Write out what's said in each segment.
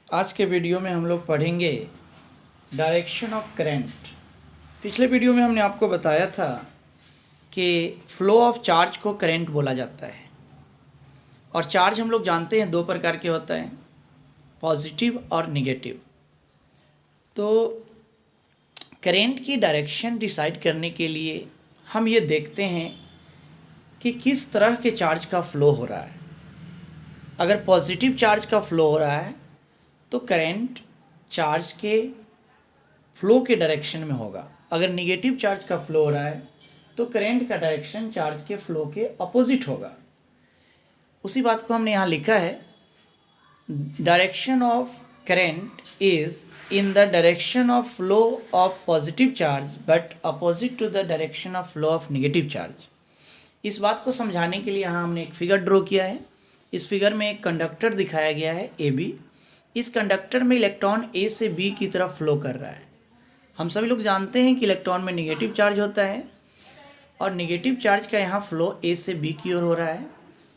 आज के वीडियो में हम लोग पढ़ेंगे डायरेक्शन ऑफ करंट। पिछले वीडियो में हमने आपको बताया था कि फ्लो ऑफ चार्ज को करंट बोला जाता है और चार्ज हम लोग जानते हैं दो प्रकार के होता है, पॉजिटिव और नेगेटिव। तो करंट की डायरेक्शन डिसाइड करने के लिए हम ये देखते हैं कि किस तरह के चार्ज का फ़्लो हो रहा है। अगर पॉजिटिव चार्ज का फ़्लो हो रहा है तो करंट चार्ज के फ्लो के डायरेक्शन में होगा। अगर नेगेटिव चार्ज का फ्लो हो रहा है तो करंट का डायरेक्शन चार्ज के फ्लो के अपोजिट होगा। उसी बात को हमने यहाँ लिखा है, direction of current is in the direction of flow of positive charge but opposite to the direction of flow of negative charge. इस बात को समझाने के लिए यहाँ हमने एक फिगर ड्रॉ किया है। इस फिगर में एक कंडक्टर दिखाया गया है ए बी। इस कंडक्टर में इलेक्ट्रॉन ए से बी की तरफ फ्लो कर रहा है। हम सभी लोग जानते हैं कि इलेक्ट्रॉन में नेगेटिव चार्ज होता है और नेगेटिव चार्ज का यहाँ फ्लो ए से बी की ओर हो रहा है।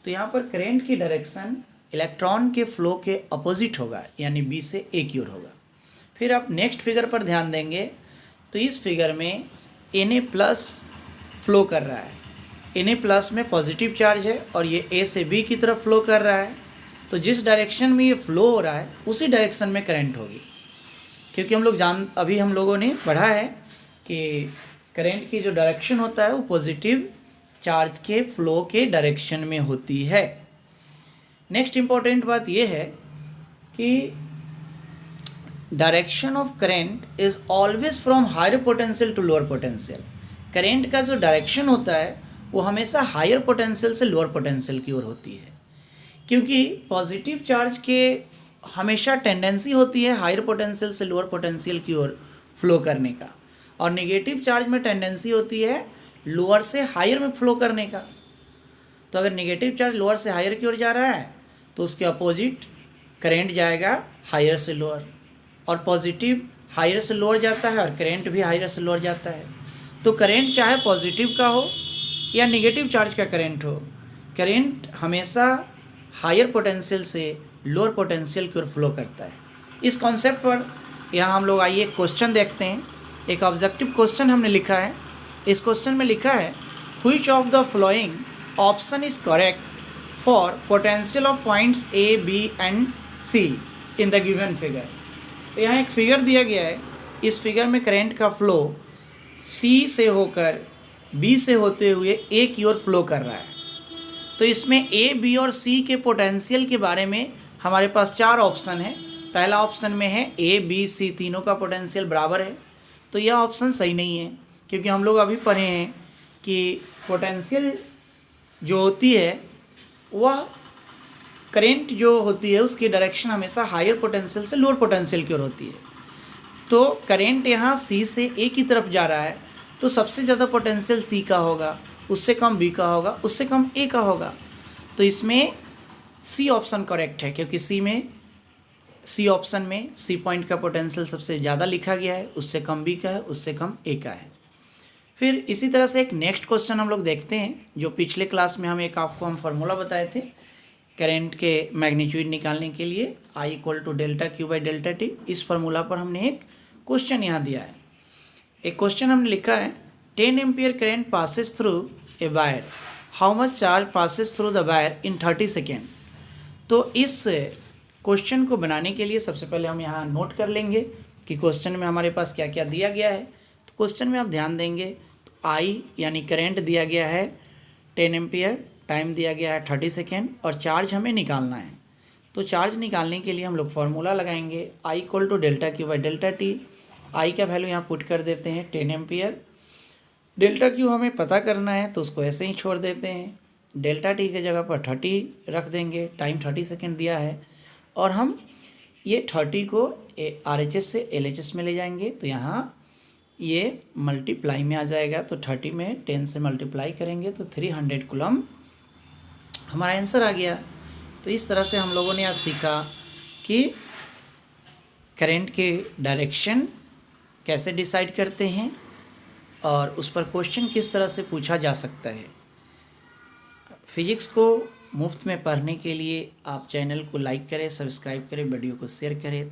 तो यहाँ पर करंट की डायरेक्शन इलेक्ट्रॉन के फ्लो के अपोजिट होगा, यानी बी से ए की ओर होगा। फिर आप नेक्स्ट फिगर पर ध्यान देंगे तो इस फिगर में Na प्लस फ्लो कर रहा है। Na प्लस में पॉजिटिव चार्ज है और ये ए से बी की तरफ फ्लो कर रहा है। तो जिस डायरेक्शन में ये फ्लो हो रहा है उसी डायरेक्शन में करंट होगी, क्योंकि अभी हम लोगों ने पढ़ा है कि करंट की जो डायरेक्शन होता है वो पॉजिटिव चार्ज के फ्लो के डायरेक्शन में होती है। नेक्स्ट इम्पॉर्टेंट बात ये है कि direction of current is always from higher potential to lower potential. Current का जो डायरेक्शन होता है वो हमेशा हायर पोटेंशियल से लोअर पोटेंशियल की ओर होती है, क्योंकि पॉजिटिव चार्ज के हमेशा टेंडेंसी होती है हायर पोटेंशियल से लोअर पोटेंशियल की ओर फ्लो करने का, और नेगेटिव चार्ज में टेंडेंसी होती है लोअर से हायर में फ्लो करने का। तो अगर नेगेटिव चार्ज लोअर से हायर की ओर जा रहा है तो उसके अपोजिट करंट जाएगा हायर से लोअर, और पॉजिटिव हायर से लोअर जाता है और करंट भी हायर से लोअर जाता है। तो करंट चाहे पॉजिटिव का हो या नेगेटिव चार्ज का करंट हो, करंट हमेशा हायर पोटेंशियल से लोअर पोटेंशियल की ओर फ्लो करता है। इस कॉन्सेप्ट पर यहाँ हम लोग आइए क्वेश्चन देखते हैं। एक ऑब्जेक्टिव क्वेश्चन हमने लिखा है। इस क्वेश्चन में लिखा है, which of the following option is correct for potential of points A B and C in the given figure. तो यहाँ एक फिगर दिया गया है। इस फिगर में करंट का फ्लो सी से होकर बी से होते हुए ए की ओर फ्लो कर रहा है। तो इसमें ए बी और सी के पोटेंशियल के बारे में हमारे पास चार ऑप्शन है। पहला ऑप्शन में है ए बी सी तीनों का पोटेंशियल बराबर है। तो यह ऑप्शन सही नहीं है, क्योंकि हम लोग अभी पढ़े हैं कि पोटेंशियल जो होती है वह करंट जो होती है उसकी डायरेक्शन हमेशा हायर पोटेंशियल से लोअर पोटेंशियल की ओर होती है। तो करंट यहाँ सी से ए की तरफ जा रहा है तो सबसे ज़्यादा पोटेंशियल सी का होगा, उससे कम बी का होगा, उससे कम ए का होगा। तो इसमें सी ऑप्शन करेक्ट है, क्योंकि सी ऑप्शन में सी पॉइंट का पोटेंशियल सबसे ज़्यादा लिखा गया है, उससे कम बी का है, उससे कम ए का है। फिर इसी तरह से एक नेक्स्ट क्वेश्चन हम लोग देखते हैं, जो पिछले क्लास में हम फार्मूला बताए थे करंट के मैग्नीट्यूड निकालने के लिए, I = delta Q by delta T. इस फार्मूला पर हमने एक क्वेश्चन यहाँ दिया है। एक क्वेश्चन हमने लिखा है, 10 ampere current passes through a wire, how much charge passes through the wire in 30 second. तो इस क्वेश्चन को बनाने के लिए सबसे पहले हम यहाँ नोट कर लेंगे कि क्वेश्चन में हमारे पास क्या क्या दिया गया है। तो क्वेश्चन में आप ध्यान देंगे तो I यानी करंट दिया गया है 10 एम्पियर, टाइम दिया गया है 30 सेकेंड और चार्ज हमें निकालना है। तो चार्ज निकालने के लिए हम लोग फार्मूला लगाएंगे, I = delta Q by delta T. I का वैल्यू यहाँ पुट कर देते हैं 10 एम्पियर। डेल्टा क्यू हमें पता करना है तो उसको ऐसे ही छोड़ देते हैं। डेल्टा टी की जगह पर 30 रख देंगे, टाइम 30 सेकेंड दिया है, और हम ये 30 को RHS से LHS में ले जाएंगे। तो यहाँ ये मल्टीप्लाई में आ जाएगा, तो 30 में 10 से मल्टीप्लाई करेंगे तो 300 कूलम हमारा आंसर आ गया। तो इस तरह से हम लोगों ने आज सीखा कि करंट के डायरेक्शन कैसे डिसाइड करते हैं और उस पर क्वेश्चन किस तरह से पूछा जा सकता है। फिजिक्स को मुफ्त में पढ़ने के लिए आप चैनल को लाइक करें, सब्सक्राइब करें, वीडियो को शेयर करें।